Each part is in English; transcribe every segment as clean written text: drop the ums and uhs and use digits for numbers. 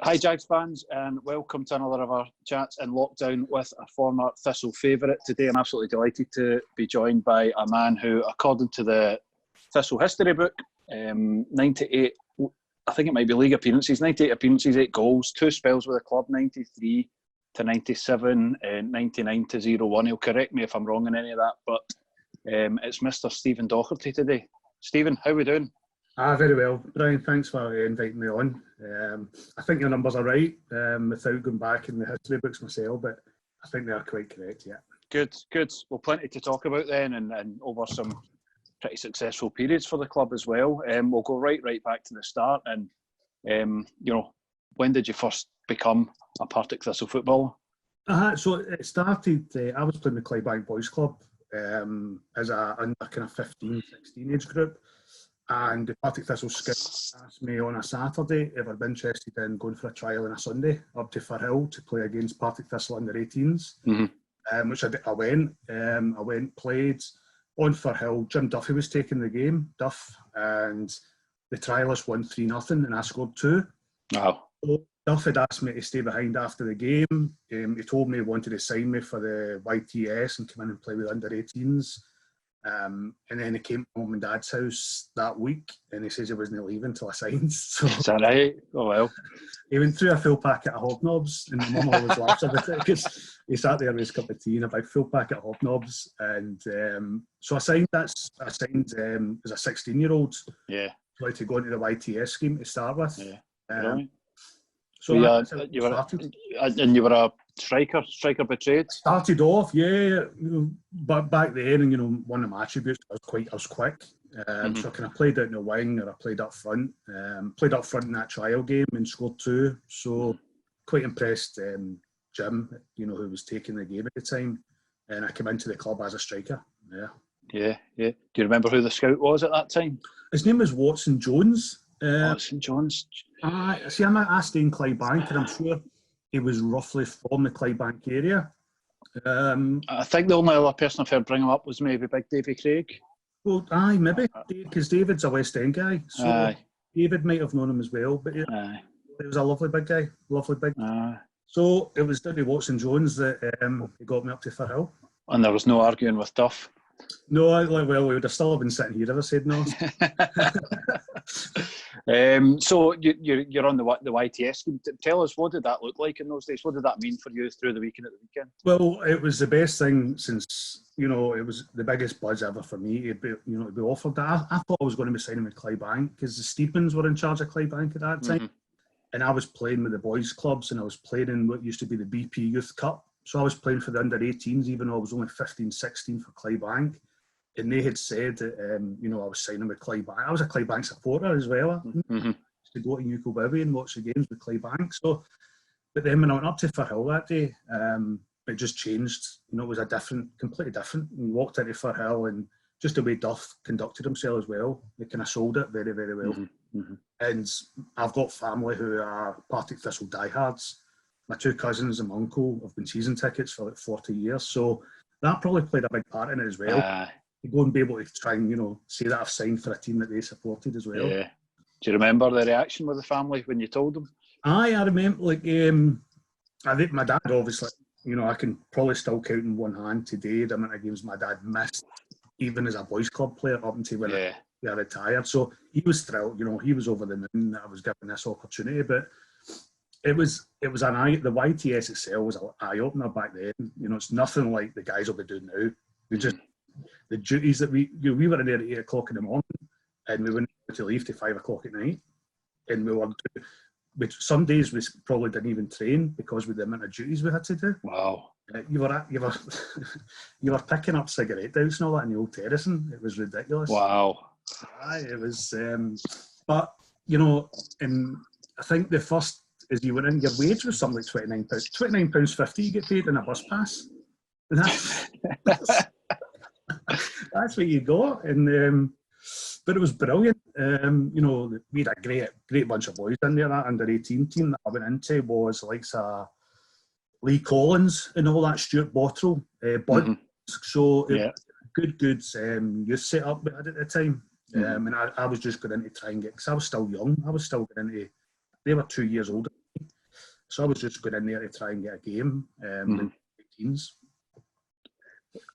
Hi Jags fans, and welcome to another of our chats in lockdown with a former Thistle favourite. Today I'm absolutely delighted to be joined by a man who, according to the Thistle history book, 98, I think it might be league appearances, 98 appearances, 8 goals, 2 spells with the club, 93 to 97, 99 to 01. He'll correct me if I'm wrong in any of that, but it's Mr. Stephen Docherty today. Stephen, how are we doing? Very well, Brian. Thanks for inviting me on. I think your numbers are right, without going back in the history books myself, but I think they are quite correct, yeah. Good. Well, plenty to talk about then, and over some pretty successful periods for the club as well. We'll go right back to the start, and when did you first become a Partick Thistle footballer? So it started, I was playing the Clydebank Boys Club as a under kind of 15, 16 age group. And the Partick Thistle scout asked me on a Saturday if I'd be interested in going for a trial on a Sunday up to Firhill to play against Partick Thistle under 18s, which I went. I went, played on Firhill. Jim Duffy was taking the game, and the trialist won 3-0, and I scored 2. Wow. So Duff had asked me to stay behind after the game. He told me he wanted to sign me for the YTS and come in and play with under 18s. And then he came to Mum and Dad's house that week, and he says he wasn't leaving until I signed. So is that right? Oh well. He went through a full packet of hobnobs, and my mum always laughs about it because he sat there with his cup of tea and a big full packet of hobnobs. And so I signed. As a 16-year-old. Yeah. Like to go into the YTS scheme to start with. Yeah. So you were a striker by trade. Started off, yeah, but back then, and one of my attributes, I was quick. So I kind of played out in the wing, or I played up front. Played up front in that trial game and scored 2. So quite impressed, Jim, who was taking the game at the time, and I came into the club as a striker. Yeah. Do you remember who the scout was at that time? His name was Watson Jones. Watson Jones. I stay in Clydebank, and I'm sure he was roughly from the Clydebank area. I think the only other person I've heard bring him up was maybe Big Davy Craig. Well, maybe, because David's a West End guy, so David might have known him as well, but he was a lovely big guy, So it was David Watson Jones that got me up to Firhill. And there was no arguing with Duff? No, we would have still been sitting here if I said no. So you're on the YTS scheme. Tell us, what did that look like in those days? What did that mean for you through the week and at the weekend? Well, it was the best thing since, it was the biggest buzz ever for me to be offered that. I thought I was going to be signing with Clydebank because the Steepens were in charge of Clydebank at that time. And I was playing with the boys' clubs, and I was playing in what used to be the BP Youth Cup. So I was playing for the under-18s, even though I was only 15, 16 for Clydebank. And they had said that, I was signing with Clydebank. I was a Clydebank supporter as well. To go to Newcastle and watch the games with Clydebank. So, but then when I went up to Firhill that day, it just changed. It was completely different. We walked into Firhill, and just the way Duff conducted himself as well, they kind of sold it very, very well. And I've got family who are Partick Thistle diehards. My 2 cousins and my uncle have been season tickets for like 40 years. So that probably played a big part in it as well. To go and be able to try and, say that I've signed for a team that they supported as well. Yeah. Do you remember the reaction with the family when you told them? I remember, I think my dad, obviously, I can probably still count in one hand today the amount of games my dad missed, even as a boys' club player, up until when I retired. So he was thrilled, he was over the moon that I was given this opportunity. But it was the YTS itself was an eye-opener back then. It's nothing like the guys will be doing now. We just, the duties that we were in there at 8 o'clock in the morning, and we wouldn't have to leave till 5 o'clock at night. And some days we probably didn't even train because of the amount of duties we had to do. Wow. You were picking up cigarette doubts and all that in the old terracing. It was ridiculous. Wow. It was, but and I think the first, as you went in, your wage was something like £29. £29.50 you get paid in a bus pass. And that's what you got. And but it was brilliant. We had a great bunch of boys in there. That under-18 team that I went into was like Lee Collins and all that, Stuart Bottrell, Bud. So good youth set up we had at the time. And I was just going in to try and get, because I was still young. I was still getting into, they were 2 years older. So I was just going in there to try and get a game with the teens.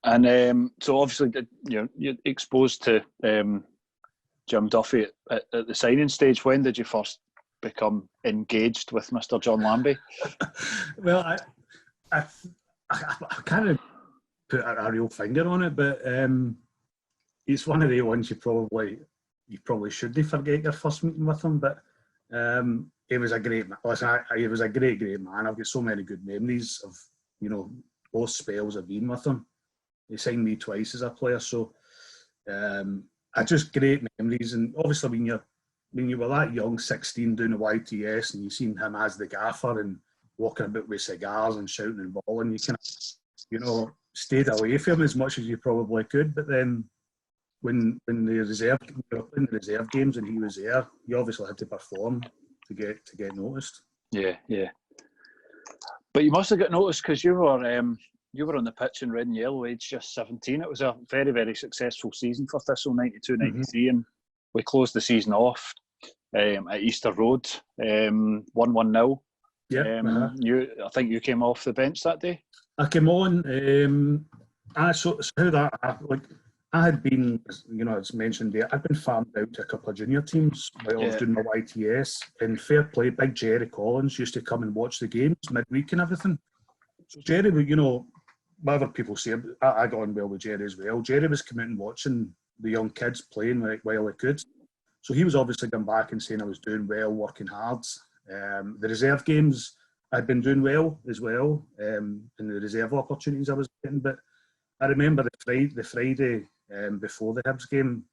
And so obviously, you're exposed to Jim Duffy at the signing stage. When did you first become engaged with Mr. John Lambie? Well, I can't put a real finger on it, but it's one of the ones you probably shouldn't forget your first meeting with him. But he was a great man. He was a great man. I've got so many good memories of both spells I've been with him. He signed me twice as a player, so I just great memories. And obviously, when you were that young, 16, doing the YTS, and you seen him as the gaffer and walking about with cigars and shouting and bawling, you kind of, stayed away from him as much as you probably could. But then, when we were playing the reserve games and he was there, you obviously had to perform to get noticed. Yeah. But you must have got noticed because you were on the pitch in red and yellow, age just 17. It was a very, very successful season for Thistle, 92-93, and we closed the season off at Easter Road, 1-1-0. Yeah. I think you came off the bench that day. I came on. So how that I had been, as mentioned there, I'd been farmed out to a couple of junior teams while I was doing my YTS. And fair play, big Jerry Collins used to come and watch the games midweek and everything. So Jerry, whatever people say, I got on well with Jerry as well. Jerry was coming out and watching the young kids playing while he could. So he was obviously going back and saying I was doing well, working hard. The reserve games, I'd been doing well as well, in the reserve opportunities I was getting. But I remember the Friday before the Hibs game,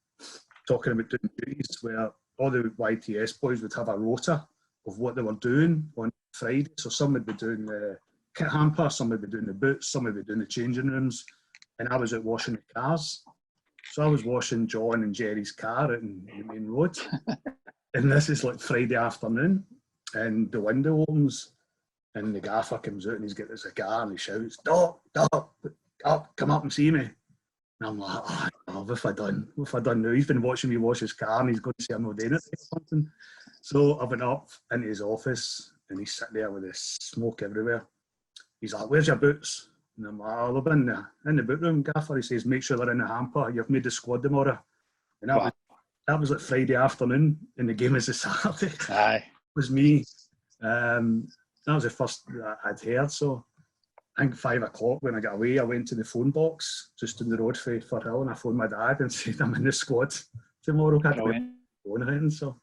talking about doing duties where all the YTS boys would have a rota of what they were doing on Friday. So some would be doing the kit hamper, some would be doing the boots, some would be doing the changing rooms, and I was out washing the cars. So I was washing John and Jerry's car out in the main road. And this is like Friday afternoon, and the window opens, and the gaffer comes out and he's got his cigar and he shouts, Doc, come up and see me. And I'm like, what have I done? What have I done now? He's been watching me wash his car and he's going to say I'm not doing it or something. So I went up into his office and he's sitting there with this smoke everywhere. He's like, where's your boots? And I'm like, oh, they're in the boot room, gaffer. He says, make sure they're in the hamper. You've made the squad tomorrow. And that was like Friday afternoon, and the game was a Saturday. Aye. It was me. That was the first I'd heard. So I think 5 o'clock when I got away, I went to the phone box just in the road for Hill, and I phoned my dad and said I'm in the squad tomorrow. So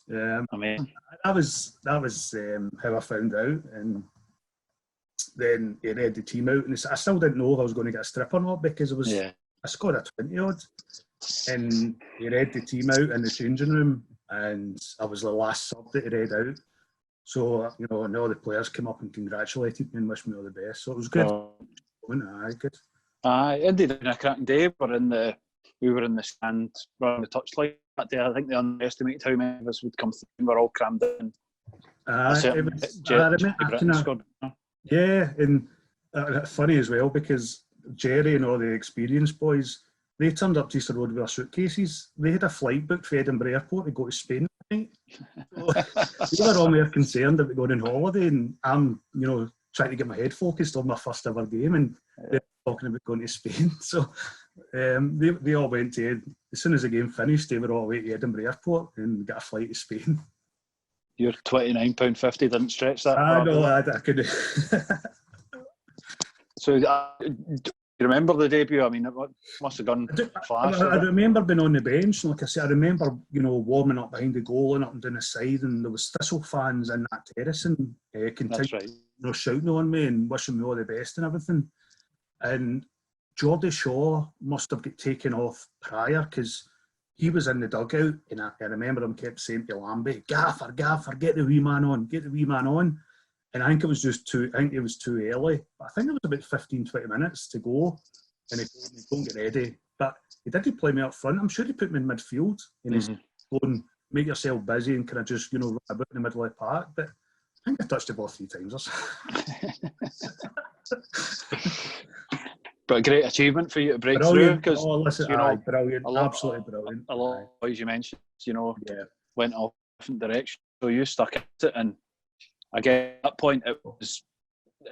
that was how I found out. And then he read the team out, and I still didn't know if I was going to get a strip or not, because I scored a 20 odd, and he read the team out in the changing room, and I was the last sub that he read out. So and all the players came up and congratulated me and wished me all the best. So it was good. Good. Indeed, in a cracking day. We were in the stand running the touchline that day. I think they underestimated how many of us would come through, and we're all crammed in. Yeah, and funny as well, because Jerry and all the experienced boys, they turned up to Easter Road with their suitcases. They had a flight booked for Edinburgh Airport to go to Spain that night. So they were all more concerned about going on holiday, and I'm, trying to get my head focused on my first ever game, and they're talking about going to Spain. So they all went to, as soon as the game finished, they were all away to Edinburgh Airport and got a flight to Spain. Your £29.50 didn't stretch that far. No, I could. So, do you remember the debut? I mean, it must have gone fast. I remember being on the bench. Like I said, I remember, warming up behind the goal and up and down the side, and there was Thistle fans in that terrace and continuing, shouting on me and wishing me all the best and everything. And Geordie Shaw must have got taken off prior, because he was in the dugout, and I remember him kept saying to Lambie, Gaffer, get the wee man on. And I think it was too early. But I think it was about 15, 20 minutes to go, and he told me, don't get ready. But he didn't play me up front. I'm sure he put me in midfield, and he's going, make yourself busy and kind of just, run about in the middle of the park. But I think I touched the ball 3 times or so. But a great achievement for you to break through, because brilliant, absolutely brilliant. A lot of boys you mentioned, went off a different direction, so you stuck at it, and again, at that point, it was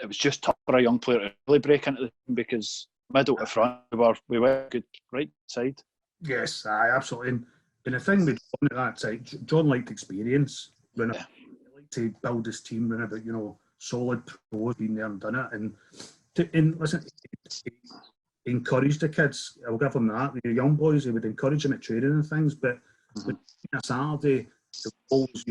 just tough for a young player to really break into the team because middle to front, we were good right side. Yes, absolutely. And the thing with John at that time, John liked experience. He liked to build his team around about, solid pros, been there and done it. And listen, he encouraged the kids. I'll give him that. The young boys, he would encourage them at training and things. But on a Saturday, the always,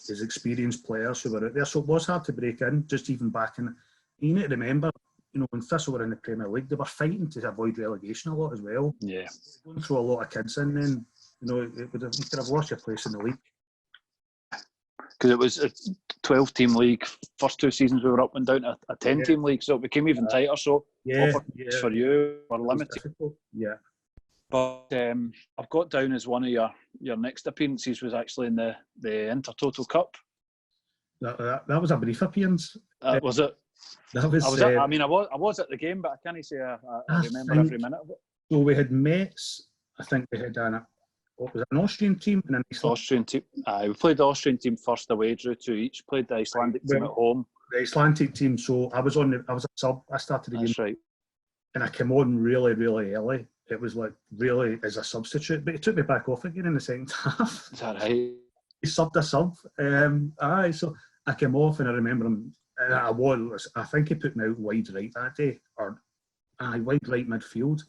his experienced players who were out there. So it was hard to break in, just even back in. You need to remember, when Thistle were in the Premier League, they were fighting to avoid relegation a lot as well. Yeah. Going through a lot of kids in then, you could have lost your place in the league. Because it was a 12-team league. First 2 seasons we were up and down to a 10-team league, so it became even tighter. So opportunities for you were limited. Yeah. But I've got down as one of your next appearances was actually in the Intertotal Cup. That was a brief appearance. Was it? That was. I was at the game, but I can't say I remember every minute of it. So we had Metz. I think we had an Austrian team and an Austrian team. We played the Austrian team first away, drew 2 each. Played the Icelandic team at home. The Icelandic team. So I was a sub. I started the game. That's right. And I came on really, really early. It was like really as a substitute, but he took me back off again in the second half. Is that right? He subbed a sub. So I came off, and I remember him. I think he put me out wide right that day, or wide right midfield.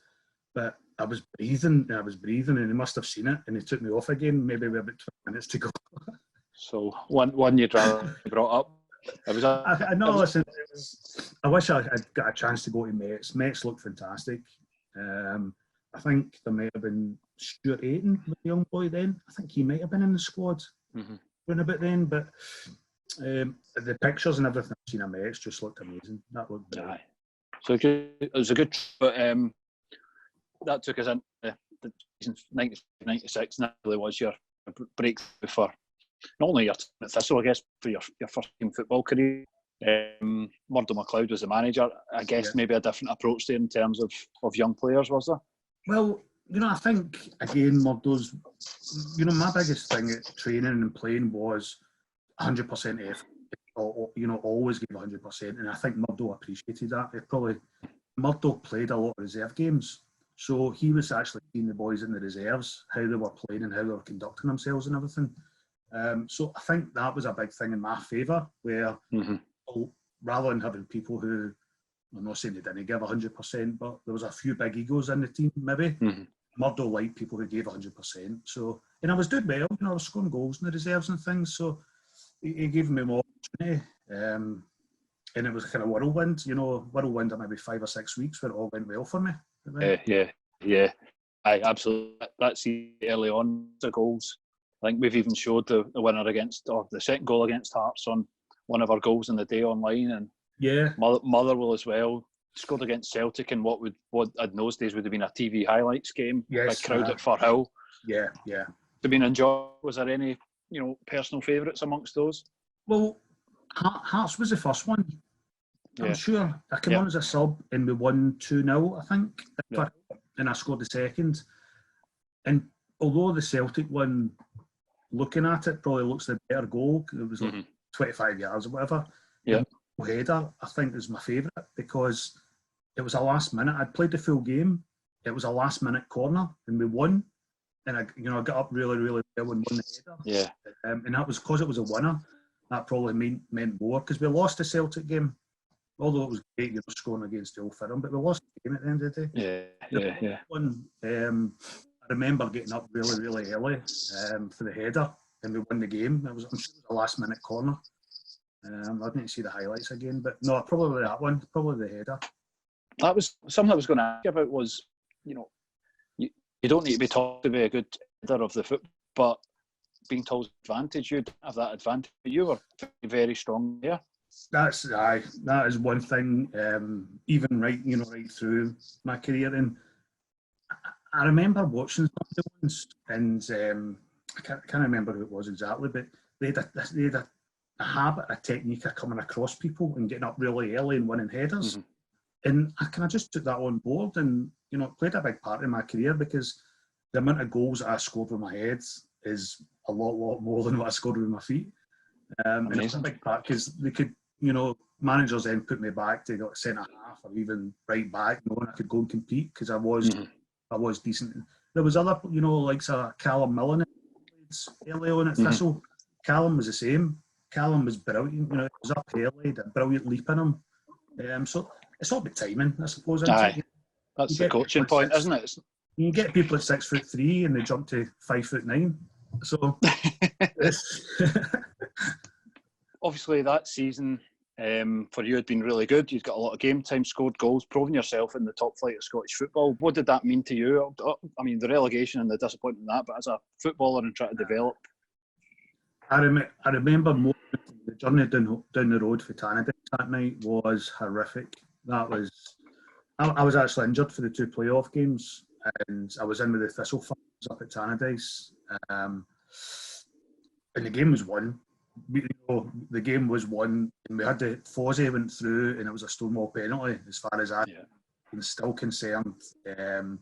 But I was breathing, and he must have seen it, and he took me off again. Maybe we had about 20 minutes to go. So one you'd rather brought up. It was. Listen. I wish I had got a chance to go to Metz. Metz looked fantastic. I think there might have been Stuart Ayton, the young boy then. I think he might have been in the squad when a bit then. But the pictures and everything I've seen of Metz just looked amazing. That looked brilliant. So it was a good, but that took us into the season 96. And that really was your breakthrough for not only your time at Thistle, I guess, for your first team football career. Murdo MacLeod was the manager. I guess maybe a different approach there in terms of young players, was there? Well, I think, again, Murdo's, my biggest thing at training and playing was 100% effort. Always give 100%. And I think Murdo appreciated that. Murdo played a lot of reserve games. So he was actually seeing the boys in the reserves, how they were playing and how they were conducting themselves and everything. So I think that was a big thing in my favour, where rather than having people who, I'm not saying they didn't give 100%, but there was a few big egos in the team, maybe. Murdo liked people who gave 100%. So, and I was doing well, I was scoring goals in the reserves and things, so he gave me more opportunity. And it was kind of whirlwind of maybe 5 or 6 weeks where it all went well for me. Yeah. Absolutely. That's early on, the goals. I think we've even showed the winner the second goal against Hearts on one of our goals in the day online, and Motherwell as well scored against Celtic in what in those days would have been a TV highlights game. Big crowd at Firhill. Yeah. To be enjoyed. Was there any personal favourites amongst those? Well, Hearts was the first one. I'm sure I came on as a sub and we won 2-0, I think, and I scored the second. And although the Celtic one, looking at it, probably looks the better goal, it was like 25 yards or whatever. Yeah. The header, I think, is my favourite because it was a last minute. I'd played the full game. It was a last minute corner and we won. And I got up really, really well and won the header. Yeah. And that was because it was a winner. That probably meant more because we lost the Celtic game. Although it was great, scoring against the Old Firm, but we lost the game at the end of the day. Yeah. I remember getting up really, really early for the header, and we won the game. I'm sure it was a last-minute corner. I didn't see the highlights again, but no, probably that one, probably the header. That was something I was going to ask you about. Was you don't need to be taught to be a good header of the football, but being told advantage, you don't have that advantage. You were very strong there. That is one thing. Even right through my career, and I remember watching some of the ones, and I can't remember who it was exactly, but they had a habit, a technique of coming across people and getting up really early and winning headers. And I kind of just took that on board, and it played a big part in my career because the amount of goals that I scored with my head is a lot more than what I scored with my feet. And it was a big part because they could, you know, managers then put me back to like centre half or even right back, knowing I could go and compete because I was decent. There was other, you know, like Callum Millen early on at Thistle. Callum was the same. Callum was brilliant. You know, he was up early, had a brilliant leap in him. So it's all about timing, I suppose. Aye, that's the coaching point, isn't it? You can get people at 6'3" and they jump to 5'9". So obviously that season for you had been really good. You'd got a lot of game time, scored goals, proven yourself in the top flight of Scottish football. What did that mean to you? I mean, the relegation and the disappointment of that, but as a footballer and trying to develop. I remember more the journey down the road for Tannadice that night was horrific. That was I was actually injured for the 2 playoff games, and I was in with the Thistle fans up at Tannadice, and the game was won. The game was won, and we had the Fozzie went through, and it was a Stonewall penalty as far as I'm still concerned. And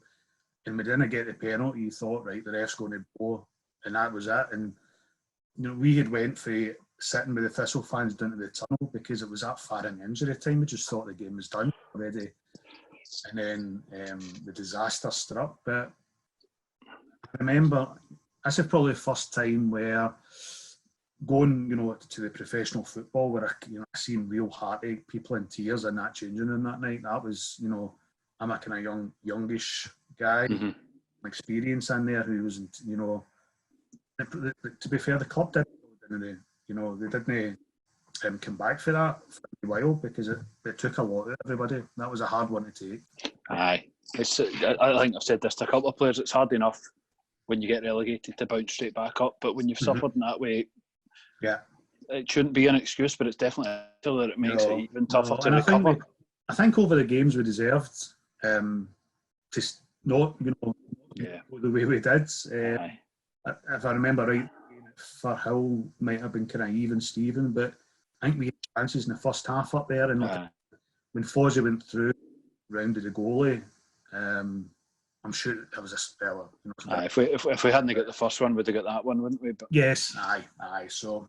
we didn't get the penalty. You thought, right, the ref's going to blow, and that was it. And you know, we had went for sitting with the Thistle fans down to the tunnel because it was that far in injury time. We just thought the game was done already. And then the disaster struck. But I remember, this is probably the first time where going, you know, to the professional football where I seen real heartache, people in tears in that changing room that night. That was, you know, I'm a kind of youngish guy, experience in there who was, you know, to be fair, the club didn't, you know, they didn't come back for that for a while because it took a lot of everybody. That was a hard one to take. Aye. I think I've said this to a couple of players. It's hard enough when you get relegated to bounce straight back up, but when you've suffered in that way, it shouldn't be an excuse, but it's definitely that it makes it even tougher to recover. I think over the games we deserved to not, you know, go the way we did. If I remember right, for Hill might have been kind of even Steven, but I think we had chances in the first half up there, and when Fozzie went through, rounded the goalie, I'm sure it was a speller. You know, if we hadn't got the first one, we'd have got that one, wouldn't we? But yes, aye. So,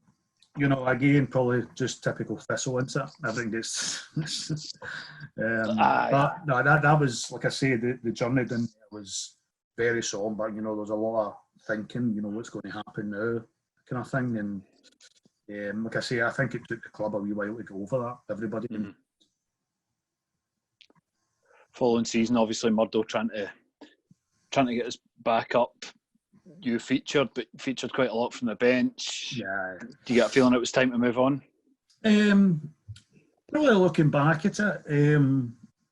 you know, again, probably just typical Thistle, isn't it? Everything gets. But no, that was, like I say, the journey down there was very somber. You know, there was a lot of thinking, you know, what's going to happen now, kind of thing. And like I say, I think it took the club a wee while to go over that, everybody. Following season, obviously, Murdo trying to get us back up. You featured quite a lot from the bench. Yeah. Do you get a feeling it was time to move on? Probably looking back at it,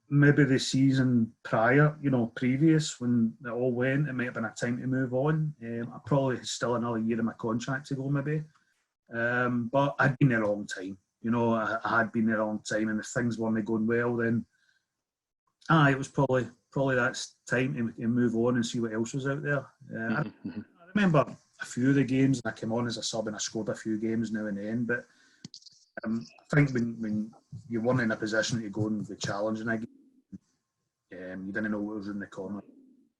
maybe the season prior, you know, previous when it all went, it might have been a time to move on. I probably still another year of my contract to go, maybe. But I'd been there a long time. You know, I had been there a long time, and if things weren't going well, then it was probably that time to move on and see what else was out there. I remember a few of the games, and I came on as a sub and I scored a few games now and then, but I think when you weren't in a position to go and be challenging again, you didn't know what was in the corner.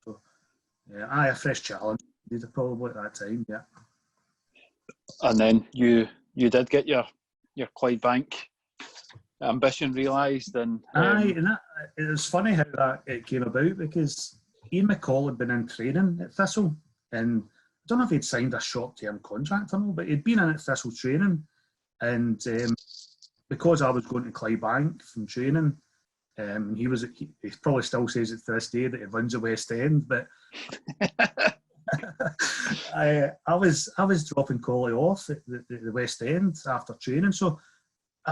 So, a fresh challenge, probably at that time, yeah. And then you did get your Clydebank ambition realised, and and it was funny how it came about because Ian McCall had been in training at Thistle, and I don't know if he'd signed a short-term contract or not, but he'd been in at Thistle training, and because I was going to Clydebank from training, he probably still says it to this day that he runs the West End, but I was dropping Collie off at the West End after training, so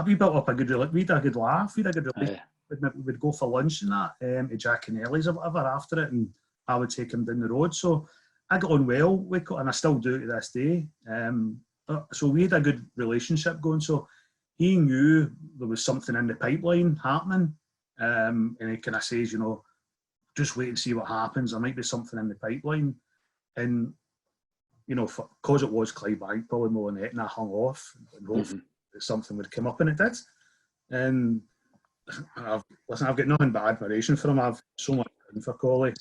we built up we'd had a good laugh, we'd go for lunch and that to Jack and Ellie's or whatever after it, and I would take him down the road. So I got on well and I still do to this day. So we had a good relationship going. So he knew there was something in the pipeline happening, and he kind of says, you know, just wait and see what happens. There might be something in the pipeline, and you know, because it was Clydebank, probably more than anything, I hung off and hoped that something would come up, and it did. And I've got nothing but admiration for him. I've so much time for Collie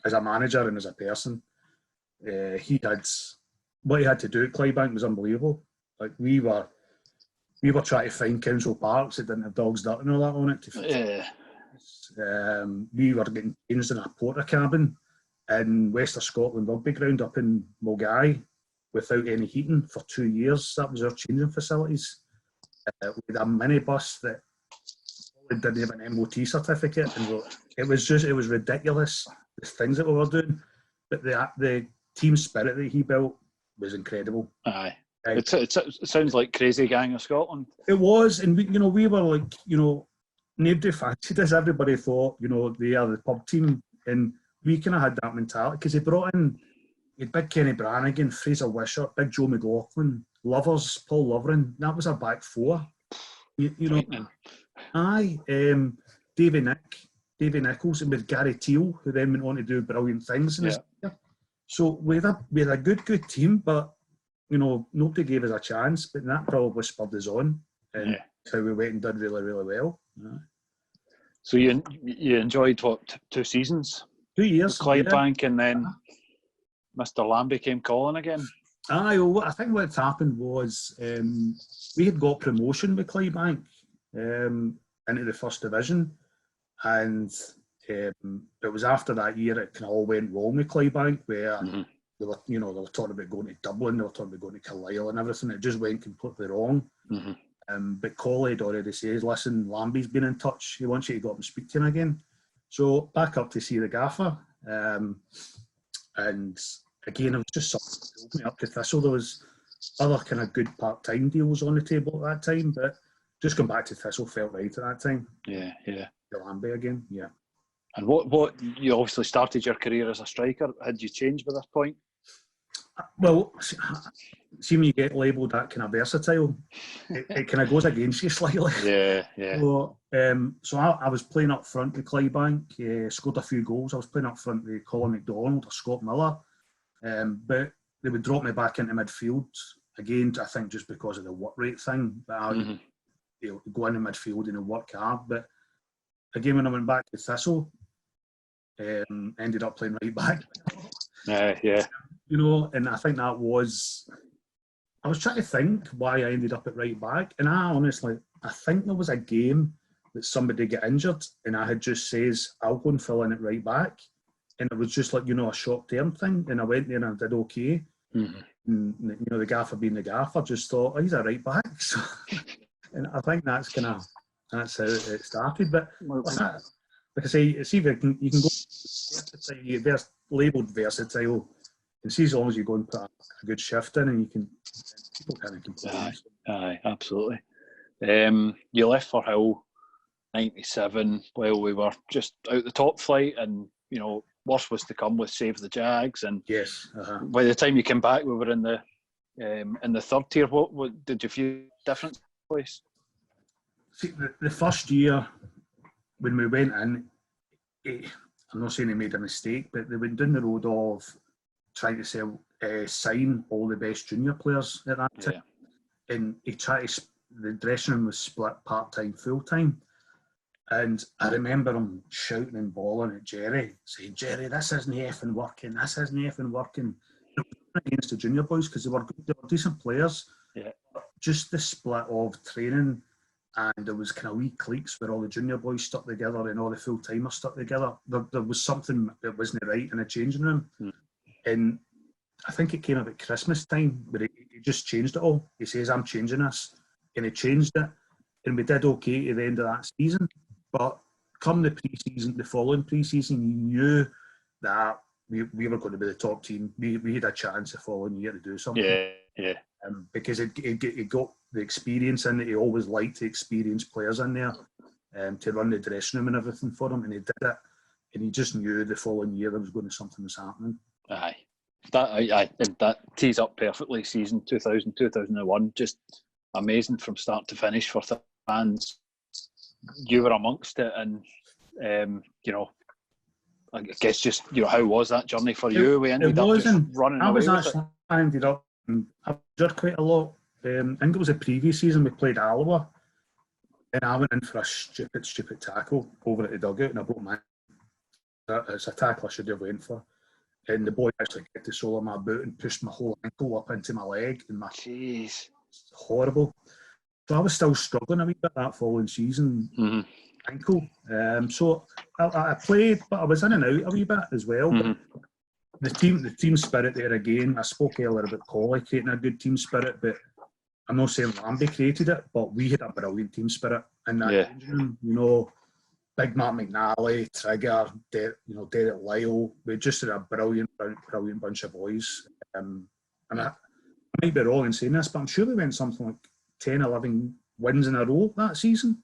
as a manager and as a person. What he had to do at Clydebank was unbelievable. Like we were trying to find council parks that didn't have dogs dirt and all that on it. We were getting changed in a porter cabin in West of Scotland rugby ground up in Mulgai without any heating for 2 years. That was our changing facilities. We had a minibus that didn't have an MOT certificate, and it was ridiculous, the things that we were doing. But the team spirit that he built was incredible. Aye. It sounds like Crazy Gang of Scotland. It was, and we were like, nobody fancied us. Everybody thought, they are the pub team, and we kind of had that mentality because he brought in, he had big Kenny Brannigan, Fraser Wishart, big Joe McLaughlin, Lovers, Paul Loveren. That was our back four. Aye, Davy Nichols, and with Gary Teal, who then went on to do brilliant things in his career. So we had a good team, but nobody gave us a chance. But that probably spurred us on, and so we went and did really, really well. Yeah. So you enjoyed what, 2 seasons? 2 years. Clydebank, and then Mr. Lambie came calling again. Aye, well, I think what's happened was we had got promotion with Clydebank into the first division, and it was after that year it kind of all went wrong with Clydebank, where they were talking about going to Dublin, they were talking about going to Carlisle and everything. It just went completely wrong. But Collie had already says, "Listen, Lambie's been in touch. He wants you to go up and speak to him again." So back up to see the gaffer, and again, it was just something that pulled me up to Thistle. There was other kind of good part-time deals on the table at that time, but just going back to Thistle felt right at that time. Yeah. The Lambie again, yeah. And what you obviously started your career as a striker. Had you changed by this point? Well, see when you get labelled that kind of versatile, it kind of goes against you slightly. Yeah. So I was playing up front with Clydebank, scored a few goals. I was playing up front with Colin McDonald or Scott Miller, but they would drop me back into midfield again. I think just because of the work rate thing. But I would go into midfield and work hard. But again, when I went back to Thistle, ended up playing right back. Yeah. And I think that was, I was trying to think why I ended up at right back, and I think there was a game that somebody got injured, and I had just says, "I'll go and fill in at right back," and it was just like, a short-term thing, and I went there and I did okay. And, the gaffer being the gaffer just thought, "Oh, he's a right back." So, and I think that's how it started. But like I say, see if you can go labelled versatile, and see as long as you go and put a good shift in, and you can, people kind of complain. Aye, absolutely. You left for Hill 97. Well, we were just out the top flight, and worse was to come with Save the Jags. And yes, by the time you came back, we were in the third tier. What did you feel different place? See, the first year when we went in, I'm not saying they made a mistake, but they went down the road of trying to sign all the best junior players at that time. And the dressing room was split part-time, full-time. And I remember him shouting and bawling at Jerry, saying, "Jerry, this isn't effing working, this isn't effing working." Against the junior boys, because they were decent players. Yeah. Just the split of training, and there was kind of wee cliques where all the junior boys stuck together and all the full-timers stuck together. There was something that wasn't right in the changing room. And I think it came about Christmas time, where he just changed it all. He says, "I'm changing this." And he changed it. And we did okay at the end of that season. But come the pre-season, the following pre-season, you knew that we were going to be the top team. We had a chance the following year to do something. Yeah. Because it got the experience in it. He always liked the experienced players in there to run the dressing room and everything for him. And he did it. And he just knew the following year there was going to be something was happening. Aye. That tees up perfectly. Season 2000-2001, just amazing from start to finish for fans. You were amongst it, and I guess just how was that journey for you? We ended up just running away with it. I ended up I enjoyed quite a lot. I think it was the previous season we played Alloa, and I went in for a stupid tackle over at the dugout, and I broke my. It's a tackle I should have went for. And the boy actually kicked the sole of my boot and pushed my whole ankle up into my leg. And my horrible. So I was still struggling a wee bit that following season, ankle. So I played, but I was in and out a wee bit as well. But the team spirit there again. I spoke earlier about Colley creating a good team spirit, but I'm not saying Lambie created it, but we had a brilliant team spirit in that changing room. You know, Big Matt McNally, Trigger, Derek Lyle. We just had a brilliant bunch of boys. And I might be wrong in saying this, but I'm sure we went something like 10, 11 wins in a row that season.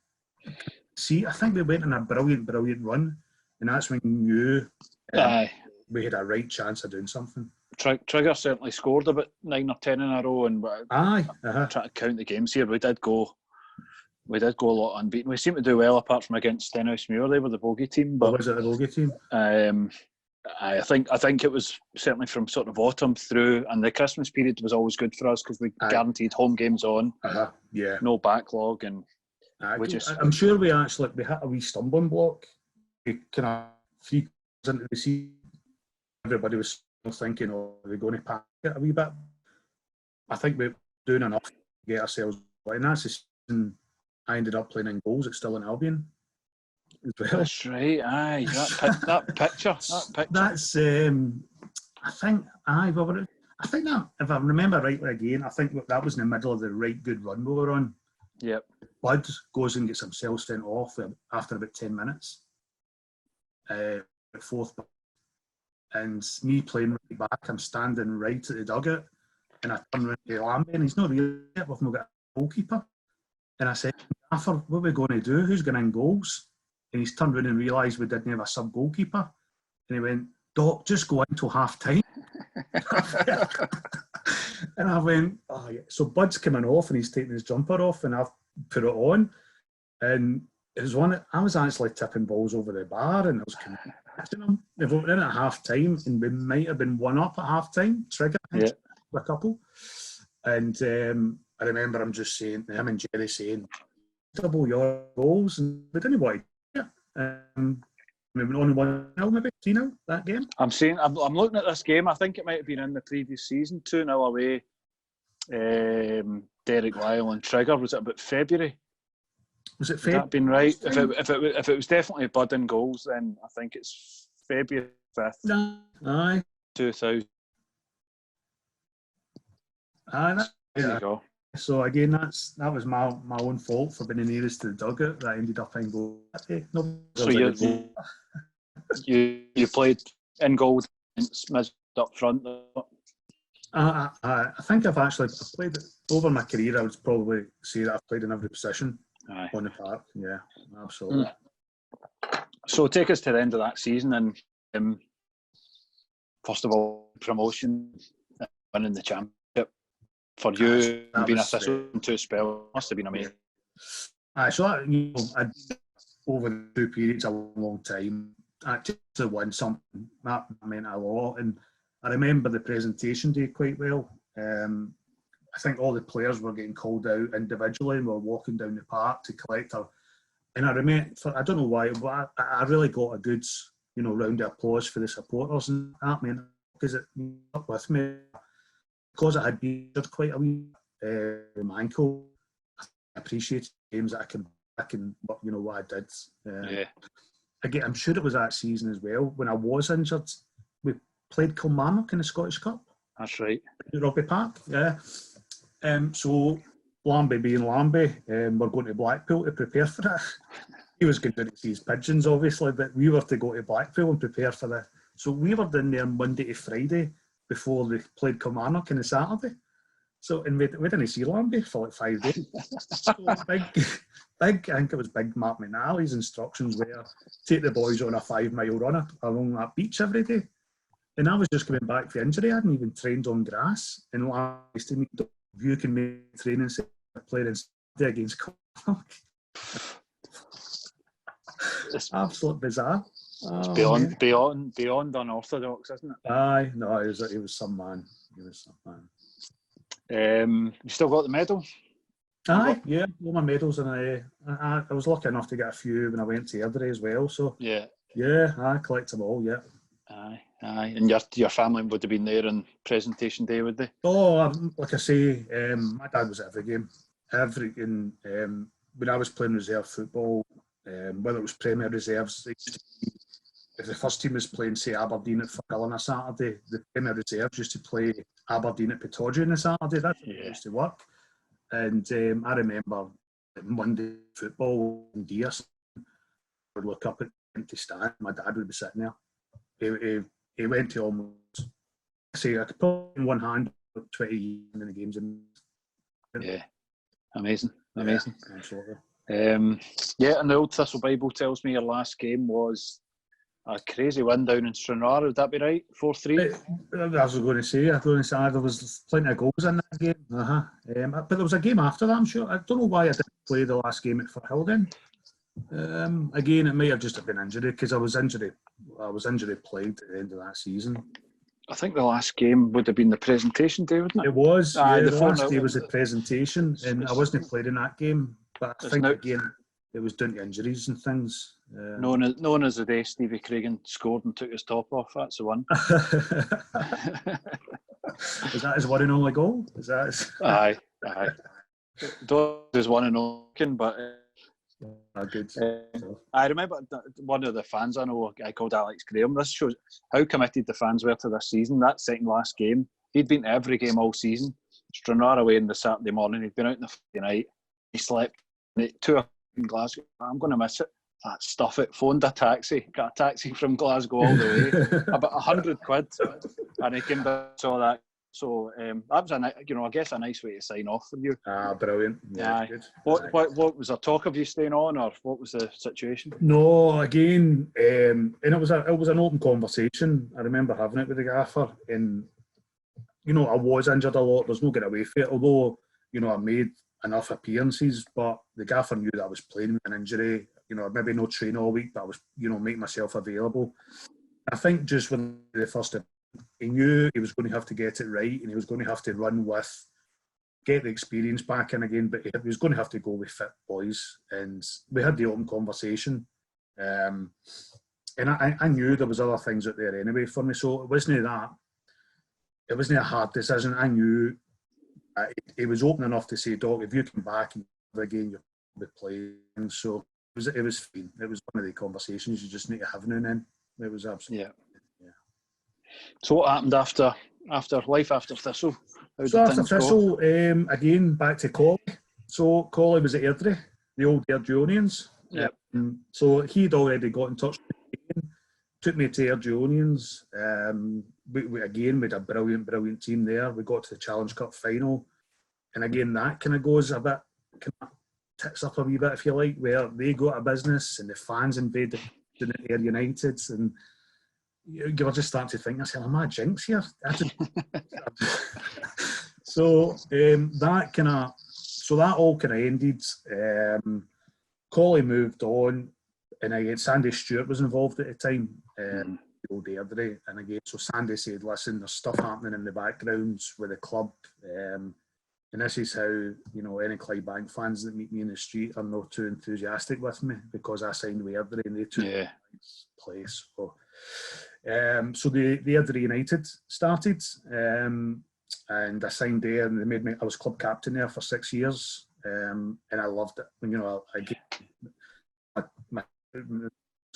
See, I think we went on a brilliant run, and that's when you knew we had a right chance of doing something. Trigger certainly scored about 9 or 10 in a row, and I'm trying to count the games here. We did go a lot unbeaten. We seem to do well apart from against Stenhousemuir. They were the bogey team. But was it the bogey team? I think it was certainly from sort of autumn through, and the Christmas period was always good for us because we guaranteed home games on. No backlog, and I'm sure we hit a wee stumbling block. We kind of 3 quarters into the season, everybody was thinking, "Oh, are we going to pack it a wee bit?" I think we're doing enough to get ourselves. And that's the season I ended up playing in goals at Still in Albion as well. That's right. Aye, that picture. That's. I think that if I remember rightly again, I think that was in the middle of the right good run we were on. Yep. Bud goes and gets himself sent off after about 10 minutes. At fourth, and me playing right back, I'm standing right at the dugout, and I turn around to Lambie, and he's not really yet. We've not got a goalkeeper. And I said, Gaffer, what are we going to do? Who's going in goals? And he's turned around and realised we didn't have a sub goalkeeper. And he went, Doc, just go until half time. And I went, oh yeah. So Bud's coming off and he's taking his jumper off, and I've put it on. And it was I was actually tipping balls over the bar, and I was catching them. If we were in at half time, and we might have been 1-up at half time, Trigger, a couple. And I remember him and Jerry saying, double your goals, and we didn't want to do it. We went on 1-0, maybe 3-0 that game. I'm looking at this game. I think it might have been in the previous season, 2-0 away. Derek Lyle and Trigger. Was it about February? Was it February? Would that been right? If it was definitely Bud in goals, then I think it's February 5th. Aye. 2000. Aye. There you go. So again, that was my own fault for being the nearest to the dugout. That ended up in goal that day. So you played in goal and smidged up front. I think I've played over my career. I would probably say that I've played in every position on the park. Yeah, absolutely. So take us to the end of that season, and first of all, promotion, winning the championship. For you, being a Thistle to spell must have been amazing. So over the 2 periods, a long time. To win something that meant a lot, and I remember the presentation day quite well. I think all the players were getting called out individually, and we were walking down the park to collect our. And I remember, I don't know why, but I really got a good, round of applause for the supporters, and that meant because it stuck with me. Because I had been injured quite a wee with my ankle, I appreciated games that I can what I did. Again, I'm sure it was that season as well when I was injured. We played Kilmarnock in the Scottish Cup. That's right. At Rugby Park, yeah. So Lambie being Lambie, we're going to Blackpool to prepare for it. He was going to see his pigeons, obviously, but we were to go to Blackpool and prepare for the. So we were down there Monday to Friday before they played Kilmarnock on the Saturday. So, and we didn't see Lambie for like 5 days. So big, I think it was Big Matt McNally's instructions were take the boys on a 5-mile run along that beach every day. And I was just coming back from injury. I hadn't even trained on grass. And Lambie to me, you can make training say playing in Saturday against Kilmarnock. It's absolutely bizarre. It's beyond unorthodox, isn't it? Aye, no, he was some man. You still got the medal? Aye, yeah, all my medals, and I was lucky enough to get a few when I went to Airdrie as well. So yeah, I collect them all. Yeah. Aye. And your family would have been there on presentation day, would they? Oh, like I say, my dad was at every game. When I was playing reserve football, whether it was Premier Reserves, if the first team was playing, say, Aberdeen at Firhill on a Saturday, the Premier Reserves used to play Aberdeen at Pittodrie on a Saturday. That's how it used to work. And I remember Monday football in Deers, I would look up at the empty stand, my dad would be sitting there. He went to almost, I could put in one hand 20 years in the games. Yeah, amazing. Yeah, absolutely. And the old Thistle Bible tells me your last game was a crazy win down in Stranraer. Would that be right? 4-3? I was going to say there was plenty of goals in that game. But there was a game after that, I'm sure. I don't know why I didn't play the last game at Firhill then. Again, it might have just been injury, because I was injury plagued at the end of that season. I think the last game would have been the presentation day, wouldn't it? It was. The last day was the the presentation, and I wasn't playing in that game. But I think again, it was down to injuries and things. Known as the day Stevie Cregan scored and took his top off. That's the one. Is that his one and only goal? Is that his... Aye. Don't his one and only, but good. I remember one of the fans I know, a guy called Alex Graham. This shows how committed the fans were to this season. That second last game, he'd been to every game all season. Stranraer away on the Saturday morning. He'd been out on the Friday night. He slept at 2 o'clock in Glasgow. I'm going to miss it. That stuff it. Phoned a taxi. Got a taxi from Glasgow all the way. About £100, and he came down and saw that. So that was I guess a nice way to sign off for you. Brilliant. Yeah, good. What was there talk of you staying on, or what was the situation? No, again, and it was an open conversation. I remember having it with the gaffer, and I was injured a lot. There's no getting away from it. Although I made enough appearances, but the gaffer knew that I was playing with an injury. Maybe no train all week, but I was making myself available. I think just when the first, he knew he was going to have to get it right, and he was going to have to run with, get the experience back in again, but he was going to have to go with fit boys. And we had the open conversation. And I knew there was other things out there anyway for me, so it wasn't a hard decision. I knew he was open enough to say, Doc, if you come back and again, you'll be playing. So it was fine. It was one of the conversations you just need to have now and then. It was absolutely... Yeah. So what happened after life after Thistle? After Thistle, again, back to Collie. So Collie was at Airdrie, the old Airdrieonians. Yep. So he'd already got in touch with me again, took me to Airdrieonians. We had a brilliant team there. We got to the Challenge Cup final. And again, that kind of goes a bit, ticks up a wee bit, if you like, where they go out of business and the fans invade the Ayr United, and you were just starting to think, I said, am I jinx here? So that all kind of ended. Collie moved on, and again, Sandy Stewart was involved at the time, the old Airdrie, and again, so Sandy said, listen, there's stuff happening in the backgrounds with the club, and this is how, any Clydebank fans that meet me in the street are not too enthusiastic with me because I signed with Airdrie and they took my place. So the Airdrie United started, and I signed there, and they made me. I was club captain there for 6 years, and I loved it.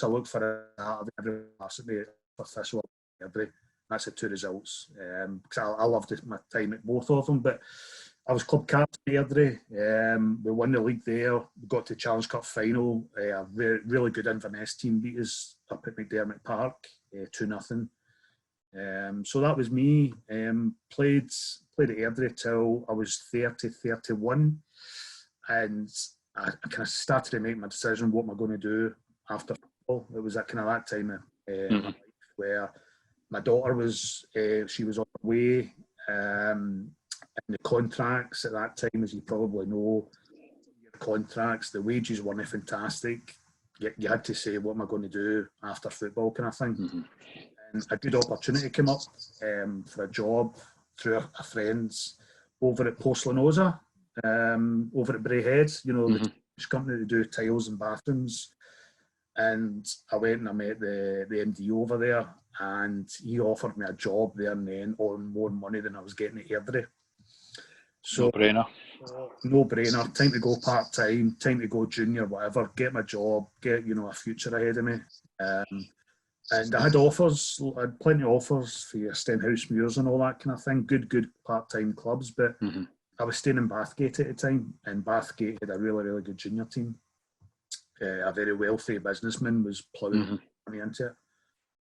I look for every Saturday for Thistle, Airdrie. That's the 2 results. Because I loved my time at both of them, but I was club captain at Airdrie. We won the league there. We got to the Challenge Cup final. A really good Inverness team beat us up at McDermott Park, 2-0. So that was me. Played at Airdrie till I was 30, 31. And I kind of started to make my decision, what am I going to do after football. It was at kind of that time in my life where my daughter was, she was on her way. And the contracts at that time, as you probably know, the contracts, the wages weren't fantastic. You had to say, what am I going to do after football kind of thing. And a good opportunity came up for a job through a friend's over at Porcelanosa, over at Brayhead, the company that do tiles and bathrooms. And I went and I met the MD over there, and he offered me a job there and then on more money than I was getting at Airdrie. So, no-brainer. No brainer. Time to go part time. Time to go junior. Whatever. Get my job. Get a future ahead of me. And I had offers. I had plenty of offers for Stenhouse Muirs and all that kind of thing. Good part time clubs. But I was staying in Bathgate at the time, and Bathgate had a really good junior team. A very wealthy businessman was ploughing me into it,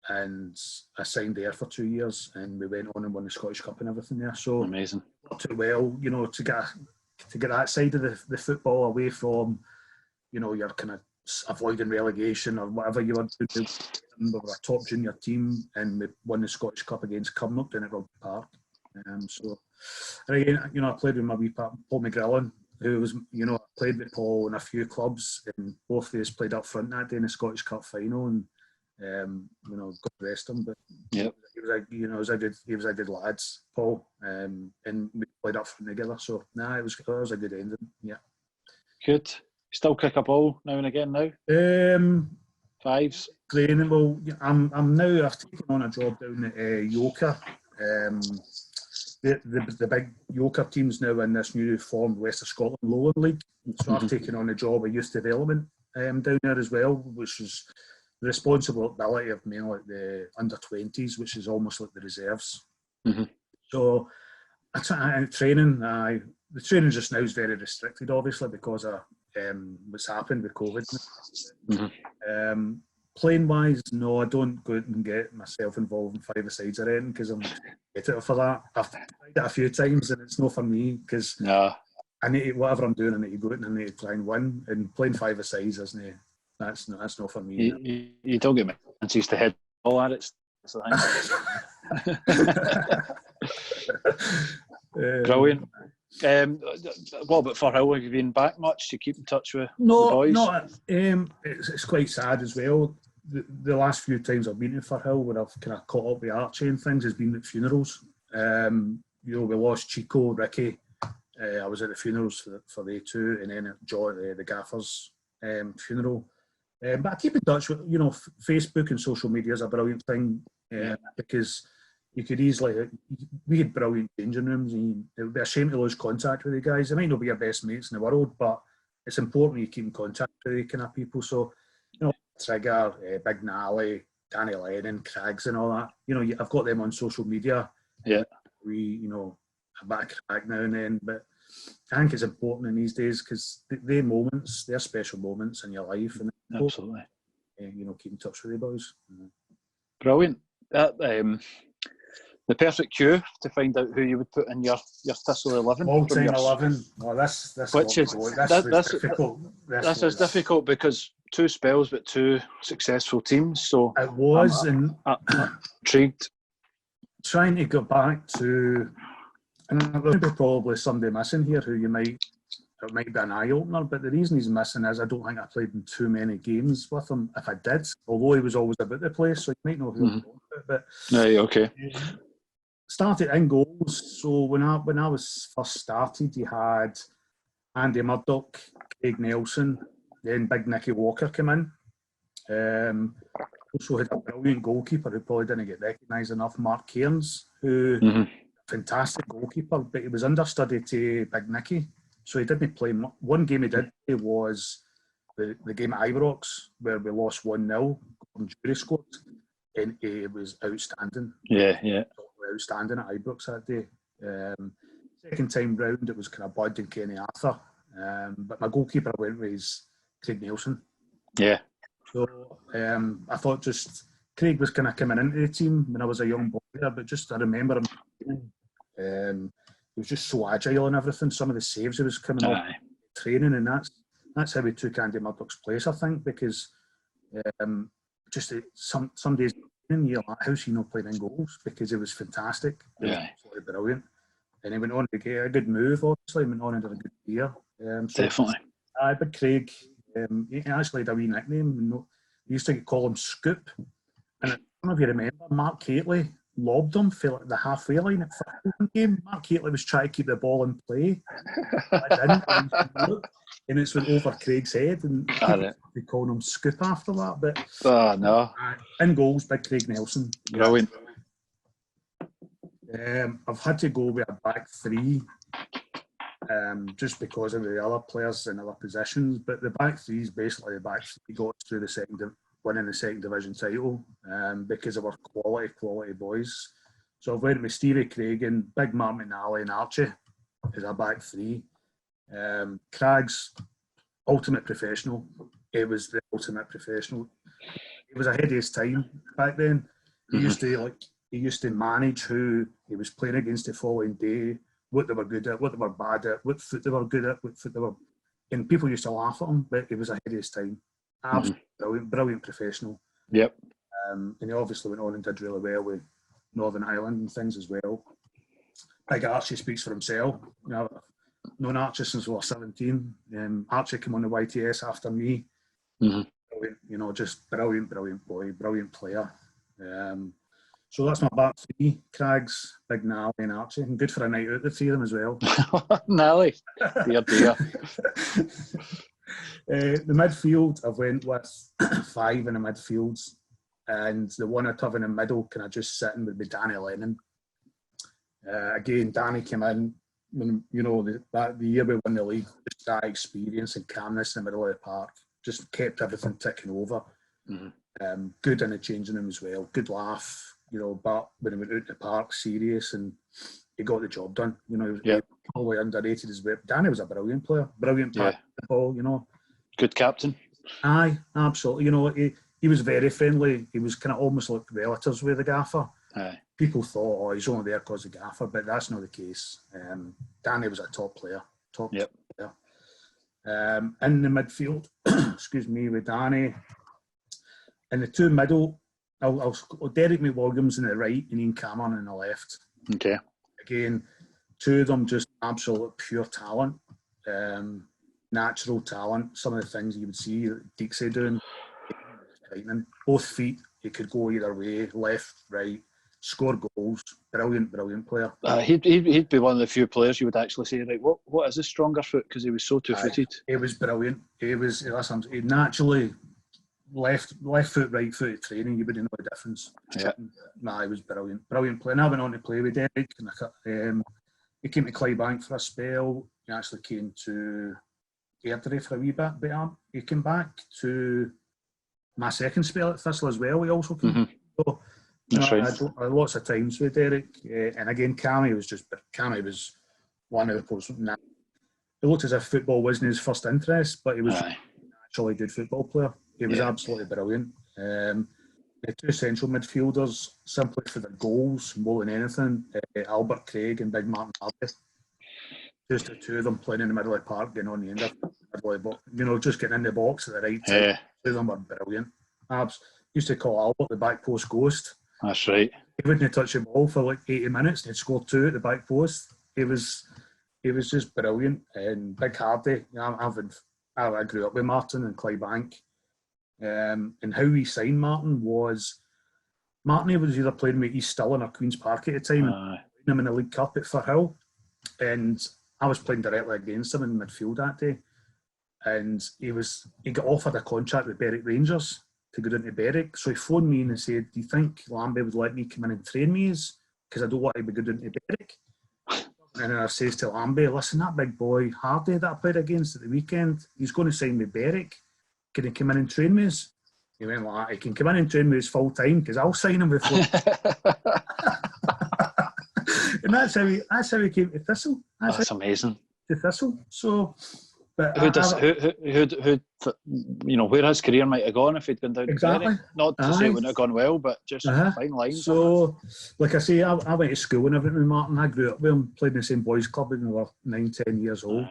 and I signed there for 2 years, and we went on and won the Scottish Cup and everything there. So amazing. Worked it well, to get that side of the football away from, your kind of avoiding relegation or whatever you were doing. We were a top junior team, and we won the Scottish Cup against Cumnock down at Rugby Park. I played with my wee Paul McGrillen, who was, I played with Paul in a few clubs, and both of us played up front that day in the Scottish Cup final, and God rest him, but yep. he was a good lad, Paul, and we played up front together. So it was a good ending. Yeah, good. Still kick a ball now and again now. Fives. Training. Well, I've taken on a job down at Yoker. The big Yoker team's now in this new formed West of Scotland Lowland League. So I've taken on a job of youth development down there as well, which is the responsibility of mainly like the under-20s, which is almost like the reserves. So the training just now is very restricted, obviously, because of what's happened with COVID. Playing-wise, no, I don't go out and get myself involved in five-a-sides or anything, because I'm competitive for that. I've tried it a few times, and it's not for me, because I need to, whatever I'm doing, I need to go out and I need to try and win. And playing five-a-sides isn't. That's not for me. You don't get me chances to head all at it. Brilliant. What about Firhill? Have you been back much to keep in touch with the boys? No. It's quite sad as well. The last few times I've been to Firhill, where I've kind of caught up with Archie and things, has been at funerals. We lost Chico, Ricky. I was at the funerals for they two, and then at the Gaffer's funeral. But I keep in touch with, Facebook and social media is a brilliant thing, because you could easily, we had brilliant changing rooms, and it would be a shame to lose contact with the guys. They might not be your best mates in the world, but it's important you keep in contact with the kind of people. So, Trigger, Big Nally, Danny Lennon, Craigs and all that, I've got them on social media. Yeah. We, a bit of crack now and then, but I think it's important in these days, because they're special moments in your life. And absolutely. Keep in touch with the boys. Brilliant. The perfect cue to find out who you would put in your Thistle 11. All-time 11. Well, that's difficult. This is difficult because two spells, but two successful teams. So it was, I'm intrigued. Trying to go back to, and there'll be probably somebody missing here who it might be an eye-opener, but the reason he's missing is I don't think I played in too many games with him. If I did, although he was always about the place, so you might know who I'm talking about. But okay. Started in goals. So when I was first started, you had Andy Murdoch, Craig Nelson, then Big Nicky Walker come in. Also had a brilliant goalkeeper who probably didn't get recognised enough, Mark Cairns, who fantastic goalkeeper, but he was understudy to Big Nicky, so he didn't play. One game he did play was the game at Ibrox, where we lost 1-0. Gordon Jury scored, and he was outstanding. Yeah. Outstanding at Ibrox that day. Second time round, it was kind of Bud and Kenny Arthur, but my goalkeeper I went with is Craig Nelson. Yeah. So I thought just Craig was kind of coming into the team when I was a young boy there, but just I remember him. He was just so agile and everything. Some of the saves he was coming off training, and that's how we took Andy Murdoch's place, I think, because just some days you're like, how's he not playing in goals? Because it was fantastic. It was absolutely brilliant. And he went on to get a good move, obviously. He went on into a good year. Definitely. But Craig, he actually had a wee nickname. We used to call him Scoop. And I don't know if you remember, Mark Cately lobbed him for like the halfway line at the game. Mark Hateley was trying to keep the ball in play. I didn't. And it's went over Craig's head, and they called him Scoop after that. But no. In goals, big Craig Nelson. Brilliant. I've had to go with a back three, just because of the other players in other positions. But the back three is basically the back three got us through winning the second division title, because of our quality boys. So I've went with Stevie Craig and Big Matt McNally and Archie as a back three. Craig's ultimate professional. It was the ultimate professional. He was ahead of his time back then. He used to manage who he was playing against the following day, what they were good at, what they were bad at, what foot they were good at, what foot they were. And people used to laugh at him, but he was ahead of his time. Absolutely brilliant professional. Yep. And he obviously went on and did really well with Northern Ireland and things as well. Big Archie speaks for himself. You know, I've known Archie since we were 17. Archie came on the YTS after me. Brilliant, you know, just brilliant boy, brilliant player. So that's my back three: Craigs, Big Nally and Archie. And good for a night out, the three of them as well. Nally, dear. The midfield, I've went with 5 in the midfields, and the one I have in the middle, kind of just sitting, would be Danny Lennon. Again, Danny came in when, you know, the year we won the league. Just that experience and calmness in the middle of the park just kept everything ticking over. Good in the changing room as well. Good laugh, you know. But when he went out the park, serious, and he got the job done. You know, he was probably underrated as well. Danny was a brilliant player, brilliant player. Ball, you know. Good captain. Aye, absolutely. You know, he was very friendly. He was kind of almost like relatives with the gaffer. Aye. People thought, oh, he's only there because of the gaffer, but that's not the case. Danny was a top player. Player. In the midfield, excuse me, with Danny. In the two middle, I'll Derek McWilliams on the right and Ian Cameron on the left. Okay. Again, two of them just absolute pure talent. Natural talent. Some of the things you would see Dixie doing. Both feet, he could go either way, left, right, score goals. Brilliant player. He'd be one of the few players you would actually say, right, what is his stronger foot? Because he was so two-footed. He was brilliant. He naturally left foot, right foot at training. You wouldn't know the difference. Yeah. He was brilliant player. And I went on to play with Derek. And he came to Clydebank for a spell. He actually came to Docherty for a wee bit, but he came back to my second spell at Thistle as well. He also came. So, That's right. I had lots of times with Derek, and again, Cammy was one of the players. It looked as if football wasn't his first interest, but he was actually a good football player. He was absolutely brilliant. The two central midfielders, simply for the goals more than anything, Albert Craig and Big Martin Hardy. Just the two of them playing in the middle of the park, getting on the end of it. You know, just getting in the box at the right time. Yeah. Two of them were brilliant. Used to call Albert the back post ghost. That's right. He wouldn't touch the ball for like 80 minutes. He'd score 2 at the back post. He was just brilliant. And Big Hardy. I grew up with Martin in Clydebank. And how we signed Martin was he was either playing with East Stirling or Queen's Park at the time. And him in the League Cup at Firhill. And I was playing directly against him in midfield that day. And he got offered a contract with Berwick Rangers to go down to Berwick. So he phoned me and said, do you think Lambie would let me come in and train me? Because I don't want to be going down to Berwick. And then I says to Lambie, listen, that big boy Hardy that I played against at the weekend, he's going to sign with Berwick. Can he come in and train me? He went like that. He can come in and train me full time because I'll sign him before. And that's how he came to Thistle. That's amazing. To Thistle. So, but where his career might have gone if he'd gone down to Berwick. Not to say it wouldn't have gone well, but just fine lines. So, like I say, I went to school and everything with Martin. I grew up with him, played in the same boys' club when we were 9-10 years old.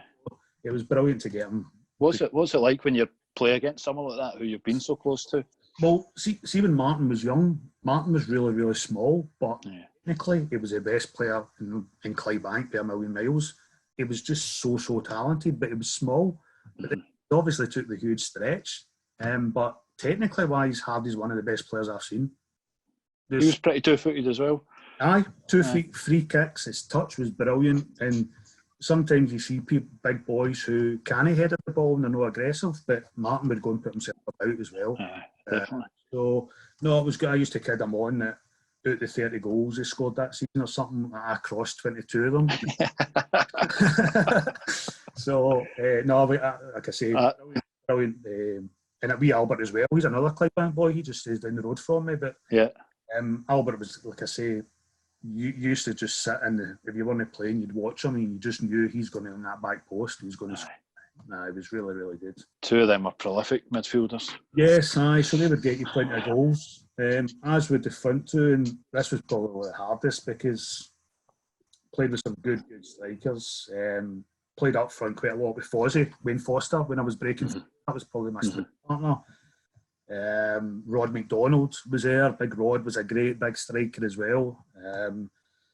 It was brilliant to get him. What's it like when you play against someone like that who you've been so close to? Well, see when Martin was young, Martin was really, really small, but technically he was the best player in Clydebank by a million miles. He was just so talented, but he was small. But he obviously took the huge stretch. But technically wise, Hardy's one of the best players I've seen. He was pretty two-footed as well. Aye, 2 feet, free kicks. His touch was brilliant, and sometimes you see people, big boys who can't head at the ball and they're not aggressive, but Martin would go and put himself about as well. Definitely. So no, it was good. I used to kid him on that out the 30 goals he scored that season or something, I crossed 22 of them. So no, like I say, brilliant. And at wee Albert as well. He's another Clydebank boy. He just stays down the road from me. But yeah, Albert was, like I say, you used to just sit if you weren't playing, you'd watch him and you just knew he's going to on that back post. He's going to. It was really, really good. 2 of them were prolific midfielders. Yes, aye. So they would get you plenty of goals. As with the front two, and this was probably the hardest because played with some good strikers. Played up front quite a lot with Wayne Foster when I was breaking. That was probably my partner. Rod McDonald was there. Big Rod was a great big striker as well.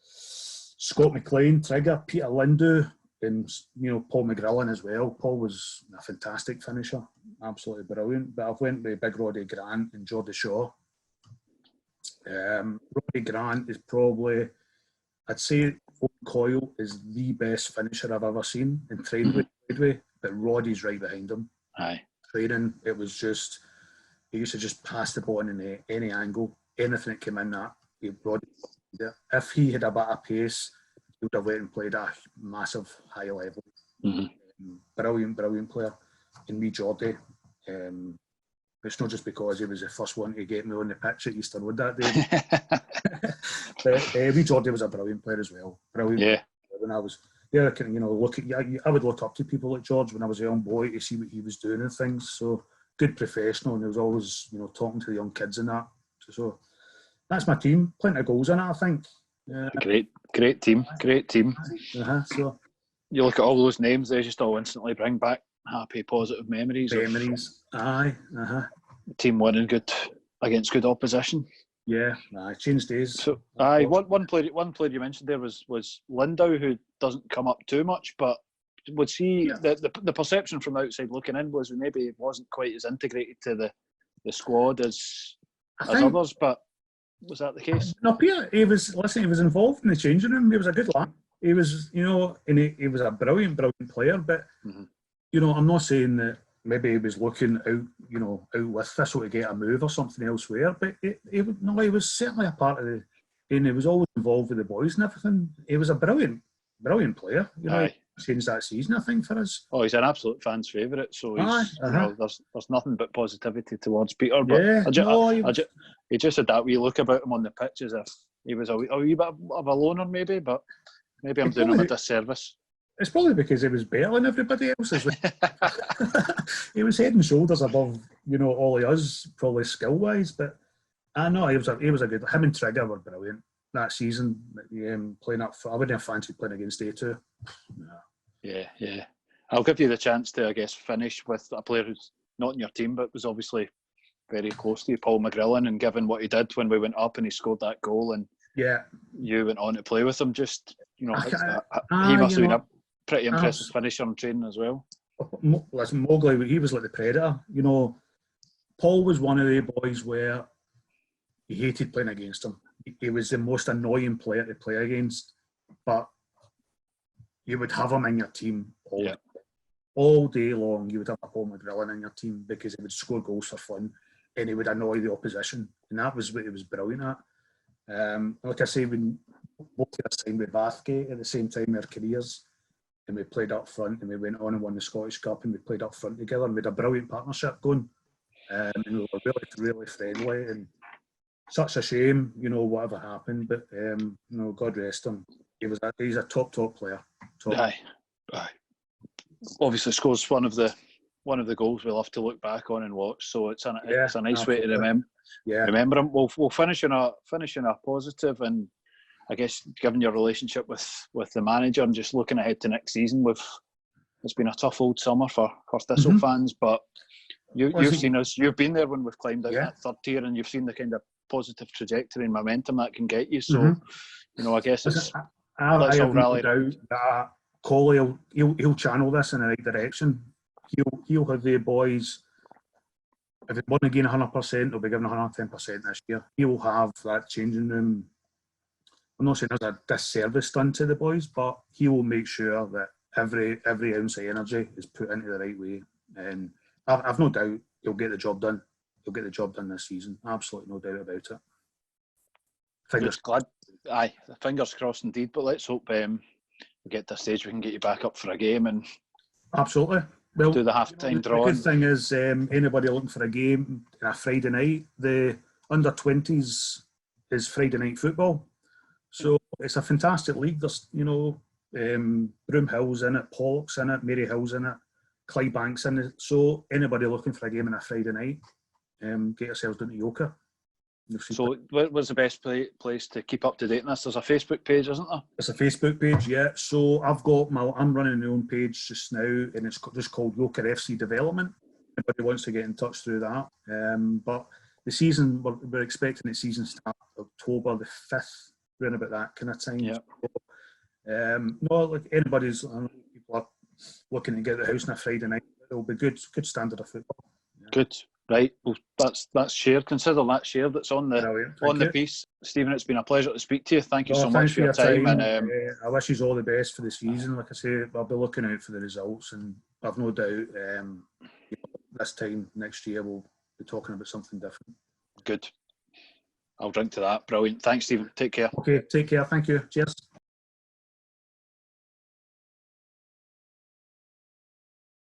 Scott McLean, Trigger, Peter Lindu, and Paul McGrillen as well. Paul was a fantastic finisher, absolutely brilliant. But I've went with Big Roddy Grant and Geordie Shaw. Roddy Grant is probably, I'd say, Coyle is the best finisher I've ever seen and trained with, but Roddy's right behind him. Aye. Training, it was just, he used to just pass the ball in any angle, anything that came in that. Roddy, if he had a bit of pace, he would have went and played at a massive high level. Brilliant player. And me, Geordie, it's not just because he was the first one to get me on the pitch at Easter Road that day. But me, Geordie was a brilliant player as well. Brilliant. Yeah. When I was, I would look up to people like George when I was a young boy to see what he was doing and things. So good professional, and he was always, talking to the young kids and that. So that's my team. Plenty of goals in it, I think. Great team. So you look at all those names, they just all instantly bring back happy, positive memories. Aye. Team winning good against good opposition. Yeah, changed days. So, one player you mentioned there was Lindau, who doesn't come up too much, but was he the perception from outside looking in was maybe he wasn't quite as integrated to the squad as others, but was that the case? No, Peter, he was involved in the changing room. He was a good lad. He was, and he was a brilliant player, but I'm not saying that maybe he was looking out with Thistle to get a move or something elsewhere, but he was certainly a part of and he was always involved with the boys and everything. He was a brilliant player. He changed that season, I think, for us. Oh, he's an absolute fan's favourite, so he's, there's nothing but positivity towards Peter. But he just had that wee look about him on the pitch as if he was a wee bit of a loner, maybe, but maybe I'm doing him a disservice. It's probably because he was better than everybody else. He was head and shoulders above, all of us, probably skill-wise. But I know he was a good. Him and Trigger were brilliant that season. Playing up, I wouldn't have fancied playing against A2. Yeah. I'll give you the chance to, I guess, finish with a player who's not in your team, but was obviously very close to you, Paul McGrillen, and given what he did when we went up and he scored that goal, and you went on to play with him. Just he must have been a pretty impressive finisher on training as well. Listen, Mowgli, he was like the predator. Paul was one of the boys where you hated playing against him. He was the most annoying player to play against, but you would have him in your team all day long. You would have a Paul McGrillen in your team because he would score goals for fun and he would annoy the opposition, and that was what he was brilliant at. Like I say, when both of us signed with Bathgate at the same time in our careers, and we played up front, and we went on and won the Scottish Cup, and we played up front together, and we had a brilliant partnership going, and we were really, really friendly, and such a shame, whatever happened, but God rest him. He's a top player. Aye. Obviously scores one of the goals we'll have to look back on and watch, so it's a nice way to remember him. We'll finish on a positive, and I guess given your relationship with the manager and just looking ahead to next season, it's been a tough old summer for Thistle fans, but you've seen us, you've been there when we've climbed out that third tier, and you've seen the kind of positive trajectory and momentum that can get you. So, I guess let's all rally. That Coley, he'll channel this in the right direction. He'll have the boys. If it wasn't again 100%, they'll be given 110% this year. He'll have that changing room I'm not saying there's a disservice done to the boys, but he will make sure that every ounce of energy is put into the right way. And I've no doubt he'll get the job done. He'll get the job done this season. Absolutely no doubt about it. Fingers glad. Aye, fingers crossed indeed. But let's hope we get to a stage we can get you back up for a game and absolutely. Well, do the half-time draw. The good thing is, anybody looking for a game on a Friday night, the under-20s is Friday night football. So it's a fantastic league. There's, Broomhill's in it, Pollock's in it, Maryhill's in it, Clydebank's in it. So anybody looking for a game on a Friday night, get yourselves down to Yoker. So what's the best place to keep up to date on this? There's a Facebook page, isn't there? It's a Facebook page, yeah. So I'm running my own page just now, and it's just called Yoker FC Development. Anybody wants to get in touch through that. But the season, we're expecting the season start October the 5th, around about that kind of time. Yeah. No, like anybody's, people are looking to get the house on a Friday night. It'll be good standard of football. Yeah. Good. Right, well, that's shared. Consider that shared. That's on the piece. Stephen, it's been a pleasure to speak to you. Thank you so much for your time. And I wish you all the best for the season. Like I say, I'll be looking out for the results, and I've no doubt this time next year we'll be talking about something different. Good. I'll drink to that. Brilliant. Thanks, Stephen. Take care. Okay, take care. Thank you. Cheers.